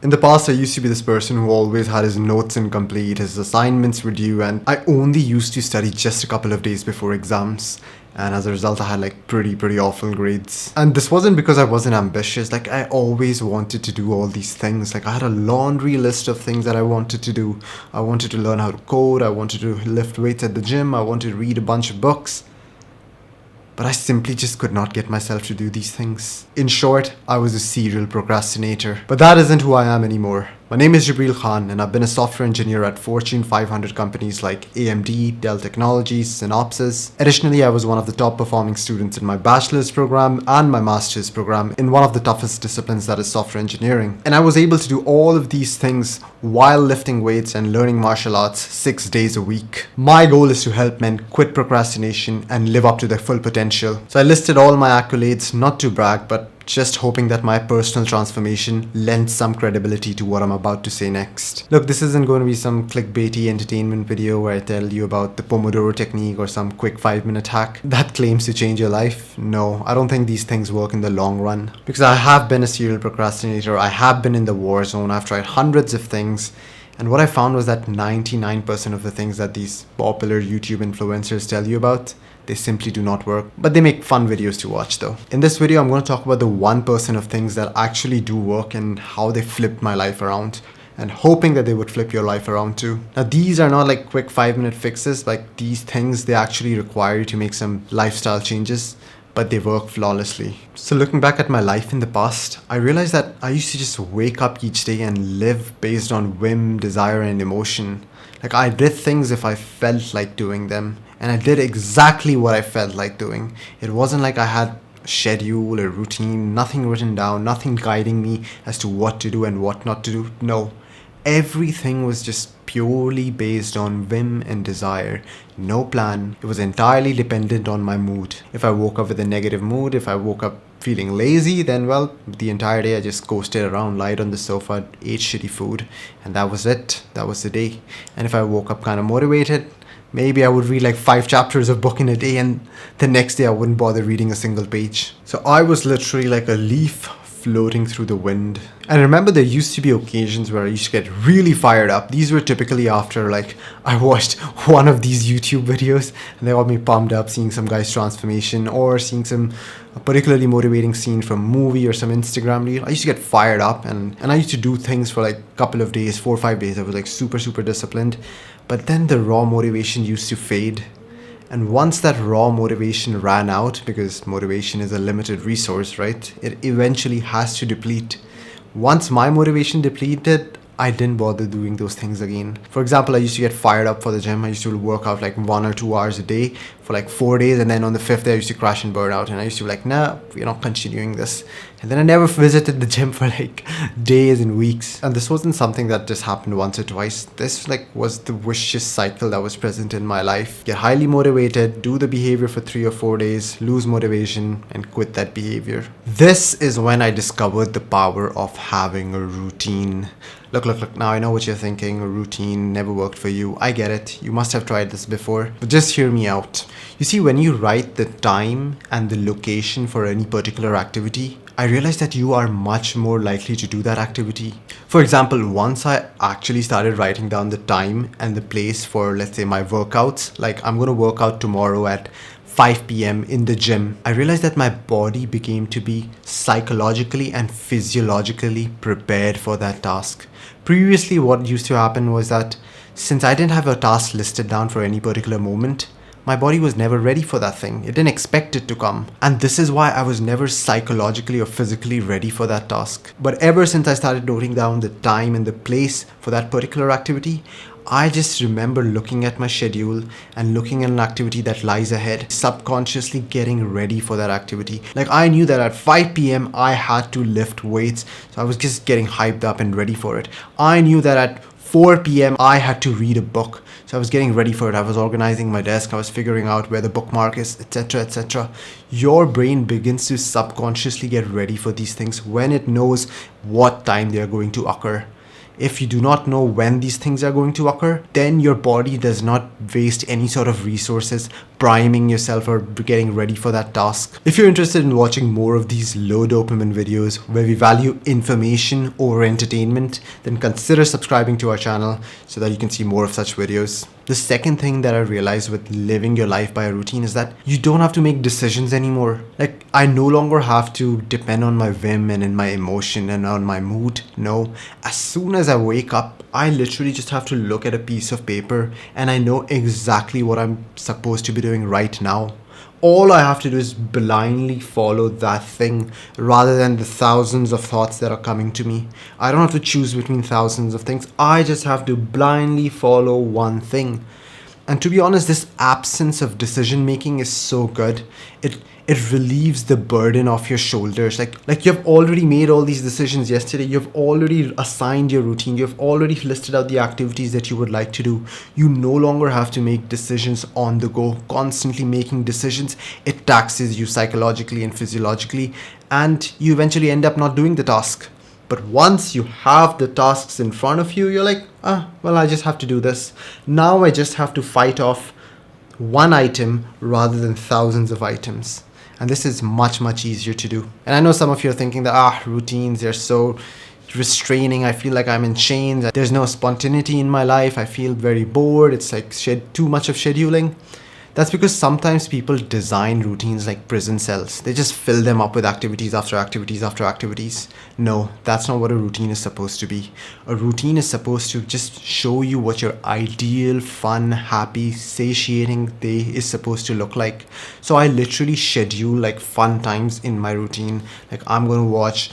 In the past, I used to be this person who always had his notes incomplete, his assignments were due, and I only used to study just a couple of days before exams. And as a result, I had like pretty awful grades. And this wasn't because I wasn't ambitious. Like, I always wanted to do all these things. Like, I had a laundry list of things that I wanted to do. I wanted to learn how to code. I wanted to lift weights at the gym. I wanted to read a bunch of books. But I simply just could not get myself to do these things. In short, I was a serial procrastinator. But that isn't who I am anymore. My name is Jibreal Khan, and I've been a software engineer at Fortune 500 companies like AMD, Dell Technologies, Synopsys. Additionally, I was one of the top performing students in my bachelor's program and my master's program in one of the toughest disciplines, that is software engineering. And I was able to do all of these things while lifting weights and learning martial arts 6 days a week. My goal is to help men quit procrastination and live up to their full potential. So I listed all my accolades, not to brag, but just hoping that my personal transformation lends some credibility to what I'm about to say next. Look, this isn't going to be some clickbaity entertainment video where I tell you about the Pomodoro technique or some quick 5-minute hack that claims to change your life. No, I don't think these things work in the long run. Because I have been a serial procrastinator, I have been in the war zone, I've tried hundreds of things. And what I found was that 99% of the things that these popular YouTube influencers tell you about, they simply do not work. But they make fun videos to watch though. In this video, I'm going to talk about the 1% of things that actually do work and how they flipped my life around. And hoping that they would flip your life around too. Now, these are not like quick 5-minute fixes. Like, these things, they actually require you to make some lifestyle changes, but they work flawlessly. So looking back at my life in the past, I realized that I used to just wake up each day and live based on whim, desire, and emotion. Like, I did things if I felt like doing them, and I did exactly what I felt like doing. It wasn't like I had a schedule, a routine, nothing written down, nothing guiding me as to what to do and what not to do. No, everything was just purely based on whim and desire. No plan. It was entirely dependent on my mood. If I woke up with a negative mood, if I woke up feeling lazy, then well, the entire day I just coasted around, lied on the sofa, ate shitty food, and that was it. That was the day. And if I woke up kind of motivated, maybe I would read like 5 chapters of book in a day, and the next day I wouldn't bother reading a single page. So I was literally like a leaf floating through the wind. And I remember there used to be occasions where I used to get really fired up. These were typically after like I watched one of these YouTube videos and they got me pumped up, seeing some guy's transformation or seeing some particularly motivating scene from a movie or some Instagram reel. I used to get fired up and I used to do things for like a couple of days, 4 or 5 days. I was like super disciplined. But then the raw motivation used to fade. And once that raw motivation ran out, because motivation is a limited resource, right? It eventually has to deplete. Once my motivation depleted, I didn't bother doing those things again. For example, I used to get fired up for the gym. I used to work out like 1 or 2 hours a day for like 4 days. And then on the 5th day, I used to crash and burn out. And I used to be like, nah, we're not continuing this. And then I never visited the gym for like days and weeks. And this wasn't something that just happened once or twice. This like was the wishest cycle that was present in my life. Get highly motivated, do the behavior for 3 or 4 days, lose motivation, and quit that behavior. This is when I discovered the power of having a routine. Look, now I know what you're thinking. A routine never worked for you. I get it. You must have tried this before. But just hear me out. You see, when you write the time and the location for any particular activity, I realized that you are much more likely to do that activity. For example, once I actually started writing down the time and the place for, let's say, my workouts, like I'm going to work out tomorrow at 5 p.m. in the gym, I realized that my body became to be psychologically and physiologically prepared for that task. Previously, what used to happen was that since I didn't have a task listed down for any particular moment, my body was never ready for that thing. It didn't expect it to come. And this is why I was never psychologically or physically ready for that task. But ever since I started noting down the time and the place for that particular activity, I just remember looking at my schedule and looking at an activity that lies ahead, subconsciously getting ready for that activity. Like, I knew that at 5 p.m. I had to lift weights, so I was just getting hyped up and ready for it. I knew that at 4 p.m. I had to read a book, so I was getting ready for it. I was organizing my desk, I was figuring out where the bookmark is, etc, etc. Your brain begins to subconsciously get ready for these things when it knows what time they are going to occur. If you do not know when these things are going to occur, then your body does not waste any sort of resources priming yourself or getting ready for that task. If you're interested in watching more of these low dopamine videos where we value information over entertainment, then consider subscribing to our channel so that you can see more of such videos. The second thing that I realized with living your life by a routine is that you don't have to make decisions anymore. Like, I no longer have to depend on my whim and in my emotion and on my mood. No, as soon as I wake up, I literally just have to look at a piece of paper and I know exactly what I'm supposed to be doing right now. All I have to do is blindly follow that thing rather than the thousands of thoughts that are coming to me. I don't have to choose between thousands of things. I just have to blindly follow one thing. And to be honest, this absence of decision making is so good. It relieves the burden off your shoulders. Like you've already made all these decisions yesterday. You've already assigned your routine. You've already listed out the activities that you would like to do. You no longer have to make decisions on the go. Constantly making decisions, it taxes you psychologically and physiologically, and you eventually end up not doing the task. But once you have the tasks in front of you, you're like, well, I just have to do this. Now I just have to fight off one item rather than thousands of items. And this is much, much easier to do. And I know some of you are thinking that, routines, they're so restraining. I feel like I'm in chains. There's no spontaneity in my life. I feel very bored. It's like too much of scheduling. That's because sometimes people design routines like prison cells. They just fill them up with activities after activities after activities. No, that's not what a routine is supposed to be. A routine is supposed to just show you what your ideal, fun, happy, satiating day is supposed to look like. So I literally schedule like fun times in my routine. Like, I'm going to watch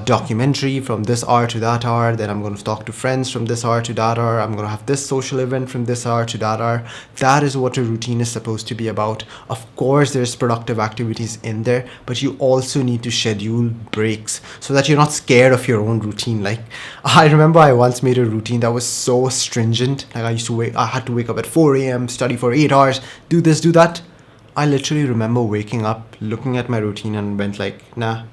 documentary from this hour to that hour, then I'm going to talk to friends from this hour to that hour, I'm going to have this social event from this hour to that hour. That is what a routine is supposed to be about. Of course there's productive activities in there, but you also need to schedule breaks so that you're not scared of your own routine. Like, I remember I once made a routine that was so stringent. Like, I had to wake up at 4 a.m, study for 8 hours, do this, do that. I literally remember waking up, looking at my routine and went like, nah,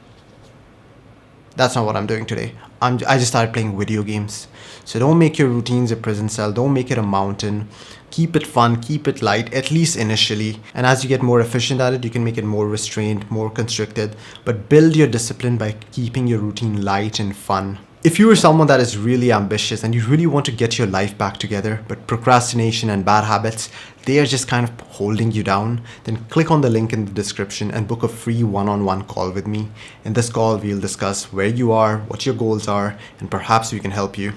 that's not what I'm doing today. I just started playing video games. So don't make your routines a prison cell. Don't make it a mountain. Keep it fun, keep it light, at least initially. And as you get more efficient at it, you can make it more restrained, more constricted. But build your discipline by keeping your routine light and fun. If you are someone that is really ambitious and you really want to get your life back together, but procrastination and bad habits, they are just kind of holding you down, then click on the link in the description and book a free one-on-one call with me. In this call, we'll discuss where you are, what your goals are, and perhaps we can help you.